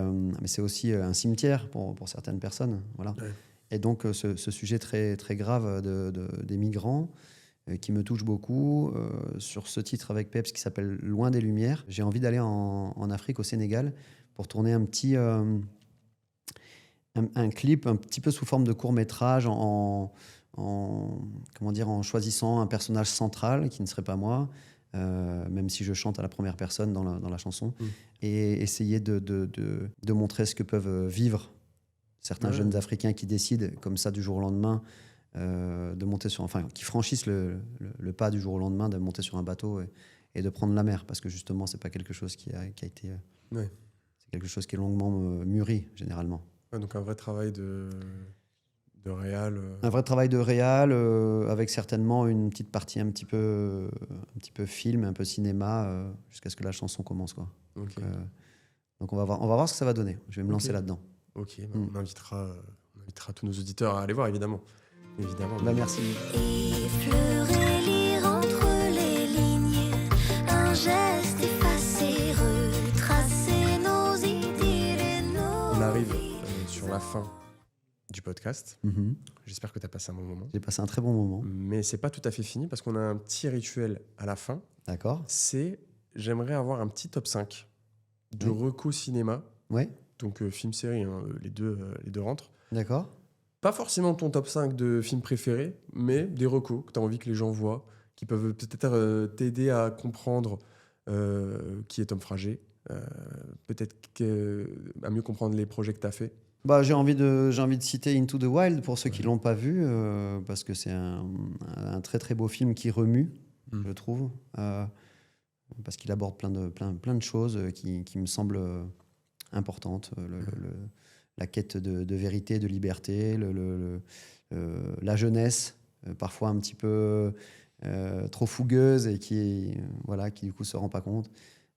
c'est aussi un cimetière pour certaines personnes. Voilà. Ouais. Et donc, ce sujet très, très grave des migrants, qui me touche beaucoup, sur ce titre avec Peps qui s'appelle Loin des Lumières. J'ai envie d'aller en Afrique, au Sénégal, pour tourner un clip un petit peu sous forme de court-métrage en choisissant un personnage central qui ne serait pas moi, même si je chante à la première personne dans la chanson, et essayer de montrer ce que peuvent vivre certains jeunes Africains qui décident comme ça du jour au lendemain de monter qui franchissent le pas du jour au lendemain, de monter sur un bateau et de prendre la mer, parce que justement c'est pas quelque chose qui a été c'est quelque chose qui est longuement mûri généralement. Ouais, donc un vrai travail de réal. Un vrai travail de réal, avec certainement une petite partie un petit peu film, un peu cinéma, jusqu'à ce que la chanson commence, quoi. Okay. Donc on va voir ce que ça va donner. Je vais me lancer là-dedans. Ok, on invitera tous nos auditeurs à aller voir, évidemment. Merci. Effleurer, lire entre les lignes, un geste effacé, retracer nos idées et nos... On arrive sur la fin du podcast. J'espère que tu as passé un bon moment. J'ai passé un très bon moment. Mais c'est pas tout à fait fini, parce qu'on a un petit rituel à la fin. D'accord. J'aimerais avoir un petit top 5 de reco cinéma. Ouais. Donc film-série, hein, les deux rentrent. D'accord. Pas forcément ton top 5 de films préférés, mais des recos que tu as envie que les gens voient, qui peuvent peut-être t'aider à comprendre qui est Tom Frager, peut-être à mieux comprendre les projets que tu as fait. Bah, j'ai envie de citer Into the Wild pour ceux qui l'ont pas vu, parce que c'est un très très beau film qui remue, je trouve, parce qu'il aborde plein de choses qui me semblent importantes. La quête de vérité, de liberté, la jeunesse, parfois un petit peu trop fougueuse et qui du coup se rend pas compte.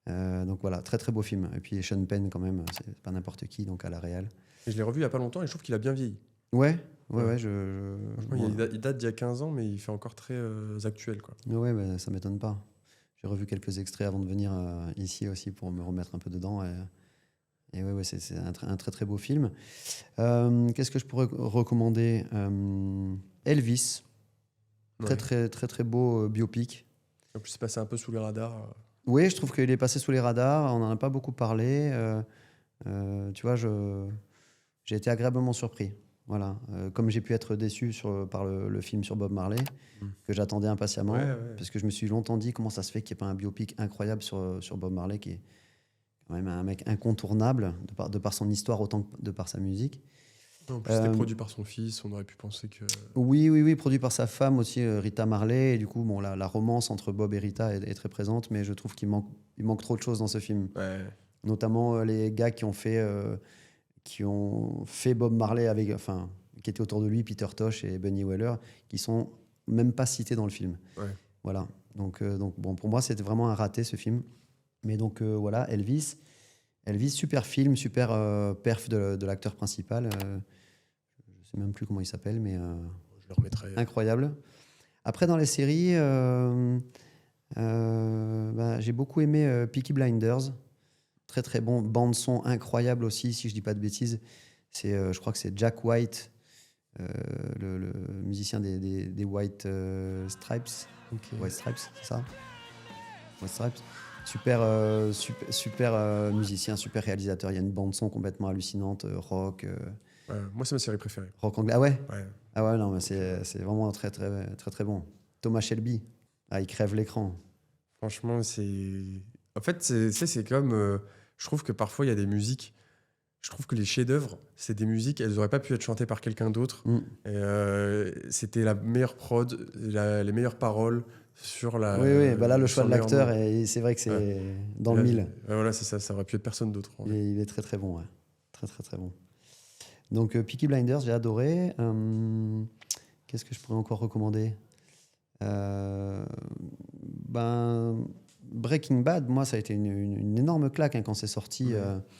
Donc voilà, très très beau film. Et puis Sean Penn quand même, c'est pas n'importe qui, donc à la réal. Et je l'ai revu il y a pas longtemps et je trouve qu'il a bien vieilli. Ouais. Franchement, il date d'il y a 15 ans, mais il fait encore très actuel, quoi. Ouais, bah, ça m'étonne pas. J'ai revu quelques extraits avant de venir ici aussi pour me remettre un peu dedans. Et ouais, c'est un très très beau film. Qu'est-ce que je pourrais recommander? Elvis. Très très très très beau biopic. En plus, c'est passé un peu sous les radars. Oui, je trouve qu'il est passé sous les radars. On n'en a pas beaucoup parlé. Tu vois, j'ai été agréablement surpris. Voilà. Comme j'ai pu être déçu par le film sur Bob Marley, que j'attendais impatiemment, parce que je me suis longtemps dit comment ça se fait qu'il n'y ait pas un biopic incroyable sur Bob Marley, qui est quand même un mec incontournable de par son histoire autant que de par sa musique. En plus, c'était produit par son fils, on aurait pu penser que... Oui, produit par sa femme aussi, Rita Marley. Et du coup, bon, la romance entre Bob et Rita est très présente, mais je trouve qu'il manque trop de choses dans ce film. Ouais. Notamment les gars qui ont fait Bob Marley qui étaient autour de lui, Peter Tosh et Bunny Weller, qui sont même pas cités dans le film. Ouais. Voilà. Donc bon, pour moi, c'était vraiment un raté ce film. Mais donc voilà, Elvis, super film, super perf de l'acteur principal. Je sais même plus comment il s'appelle, mais Je le remettrai. incroyable. Après, dans les séries, j'ai beaucoup aimé Peaky Blinders. Très très bon, bande son incroyable aussi, si je dis pas de bêtises. Je crois que c'est Jack White, le musicien des White Stripes. Okay. White Stripes, c'est ça? White Stripes. Super musicien, super réalisateur. Il y a une bande son complètement hallucinante, rock. Moi, c'est ma série préférée. Rock anglais. Ah ouais? Ouais. Ah ouais, non, mais c'est vraiment très très très très bon. Thomas Shelby, il crève l'écran. Franchement, en fait, c'est comme... je trouve que parfois, il y a des musiques... Je trouve que les chefs-d'œuvre, c'est des musiques, elles n'auraient pas pu être chantées par quelqu'un d'autre. C'était la meilleure prod, les meilleures paroles sur la... Oui, bah là, le choix de l'acteur, c'est vrai que c'est dans le mille. Voilà, c'est ça, ça aurait pu être personne d'autre. Il est très très bon, ouais. Très très très bon. Donc Peaky Blinders, j'ai adoré. Qu'est-ce que je pourrais encore recommander? Breaking Bad, moi, ça a été une énorme claque quand c'est sorti.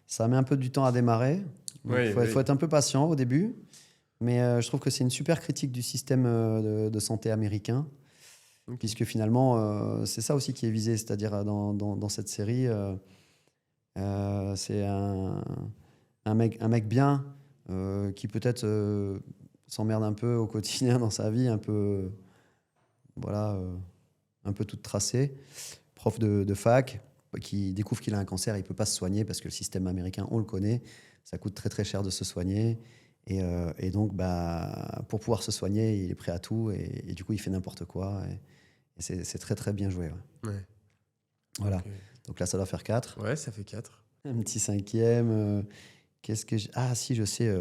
Ça met un peu du temps à démarrer. Il faut être un peu patient au début. Mais je trouve que c'est une super critique du système de santé américain. Puisque finalement, c'est ça aussi qui est visé. C'est-à-dire, dans cette série, c'est un mec bien qui peut-être s'emmerde un peu au quotidien dans sa vie, un peu toute tracée. Prof de fac qui découvre qu'il a un cancer, il ne peut pas se soigner parce que le système américain, on le connaît, ça coûte très très cher de se soigner. Et donc, pour pouvoir se soigner, il est prêt à tout et du coup, il fait n'importe quoi. Et c'est très très bien joué. Ouais. Voilà. Okay. Donc là, ça doit faire 4. Ouais, ça fait 4. Un petit 5e. Qu'est-ce que Ah si, je sais.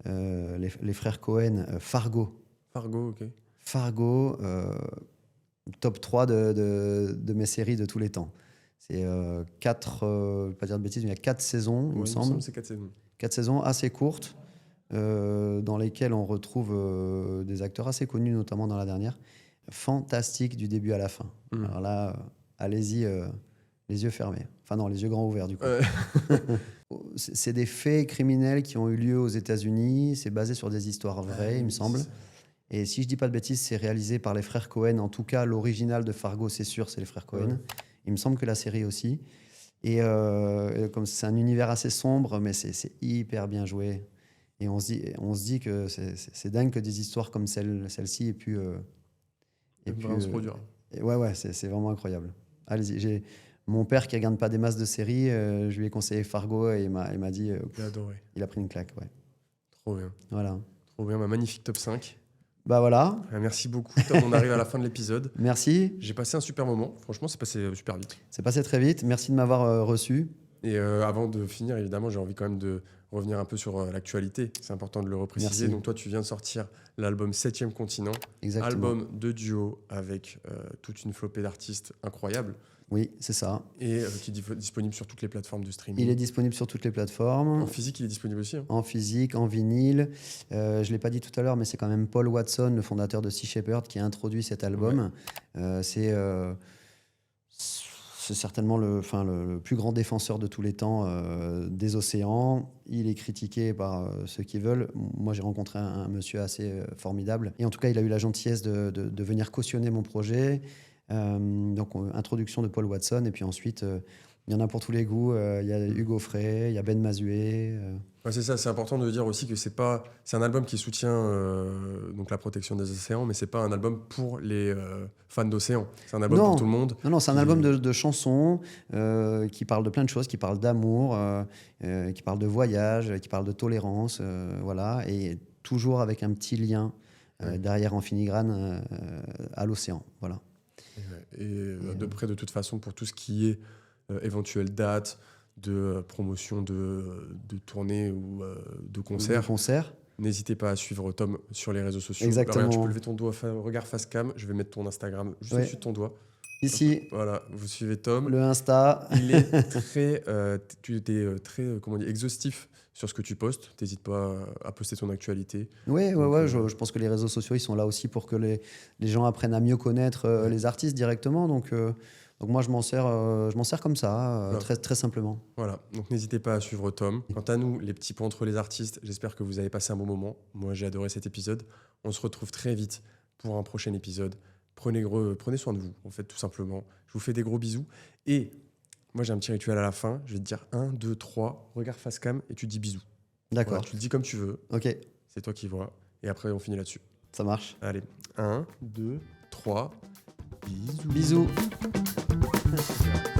Les frères Cohen, Fargo. Fargo, ok. Fargo, top 3 de mes séries de tous les temps. C'est 4, je ne vais pas dire de bêtises, mais il y a 4 saisons, il me semble. C'est 4 saisons. 4 saisons assez courtes, dans lesquelles on retrouve des acteurs assez connus, notamment dans la dernière. Fantastique du début à la fin. Alors là, allez-y, les yeux fermés. Enfin non, les yeux grands ouverts du coup. C'est des faits criminels qui ont eu lieu aux États-Unis. C'est basé sur des histoires vraies, il me semble. Et si je dis pas de bêtises, c'est réalisé par les frères Cohen. En tout cas, l'original de Fargo, c'est sûr, c'est les frères Cohen. Il me semble que la série aussi. Et comme c'est un univers assez sombre, mais c'est hyper bien joué. Et on se dit que c'est dingue que des histoires comme celle-ci aient pu... se produire. Ouais, c'est vraiment incroyable. Allez-y, Mon père, qui regarde pas des masses de séries, je lui ai conseillé Fargo et il m'a dit, J'ai adoré. il a pris une claque. Ouais. Trop bien. Voilà. Trop bien. Magnifique top 5. Bah voilà. Merci beaucoup, Tom. On arrive à la fin de l'épisode. Merci. J'ai passé un super moment. Franchement, c'est passé super vite. C'est passé très vite. Merci de m'avoir reçu. Et avant de finir, évidemment, j'ai envie quand même de revenir un peu sur l'actualité. C'est important de le repréciser. Merci. Donc toi, tu viens de sortir l'album 7e Continent. Exactement. Album de duo avec toute une flopée d'artistes incroyables. Oui, c'est ça. Et qui est disponible sur toutes les plateformes de streaming. Il est disponible sur toutes les plateformes. En physique, il est disponible aussi. Hein. En physique, en vinyle. Je ne l'ai pas dit tout à l'heure, mais c'est quand même Paul Watson, le fondateur de Sea Shepherd, qui a introduit cet album. C'est certainement le plus grand défenseur de tous les temps des océans. Il est critiqué par ceux qui veulent. Moi, j'ai rencontré un monsieur assez formidable. Et en tout cas, il a eu la gentillesse de venir cautionner mon projet. Donc, introduction de Paul Watson. Et puis ensuite, il y en a pour tous les goûts. Il y a Hugo Frey, il y a Ben Mazué. Ouais, c'est ça, c'est important de dire aussi que c'est un album qui soutient donc la protection des océans, mais c'est pas un album pour les fans d'océan. C'est un album pour tout le monde. Non, c'est un album de chansons qui parle de plein de choses, qui parle d'amour, qui parle de voyage, qui parle de tolérance, voilà, et toujours avec un petit lien derrière en filigrane à l'océan, voilà. Et de près, de toute façon, pour tout ce qui est éventuelle date de promotion de tournée ou de concert, n'hésitez pas à suivre Tom sur les réseaux sociaux. Exactement. Regarde, tu peux lever ton doigt, regard face cam, je vais mettre ton Instagram juste au-dessus de ton doigt. Ici, voilà, vous suivez Tom. le Insta. Il est très, tu es très exhaustif sur ce que tu postes. N'hésite pas à poster ton actualité. Oui, je pense que les réseaux sociaux, ils sont là aussi pour que les gens apprennent à mieux connaître les artistes directement. Donc moi, je m'en sers comme ça, très, très simplement. Voilà, donc n'hésitez pas à suivre Tom. Quant à nous, les petits ponts entre les artistes, j'espère que vous avez passé un bon moment. Moi, j'ai adoré cet épisode. On se retrouve très vite pour un prochain épisode. Prenez soin de vous, en fait, tout simplement. Je vous fais des gros bisous. Et moi, j'ai un petit rituel à la fin. Je vais te dire 1, 2, 3, regard face cam et tu dis bisous. D'accord. Voilà, tu le dis comme tu veux. Ok, C'est toi qui vois. Et après, on finit là-dessus. ça marche. Allez, 1, 2, 3, bisous. Bisous. Super.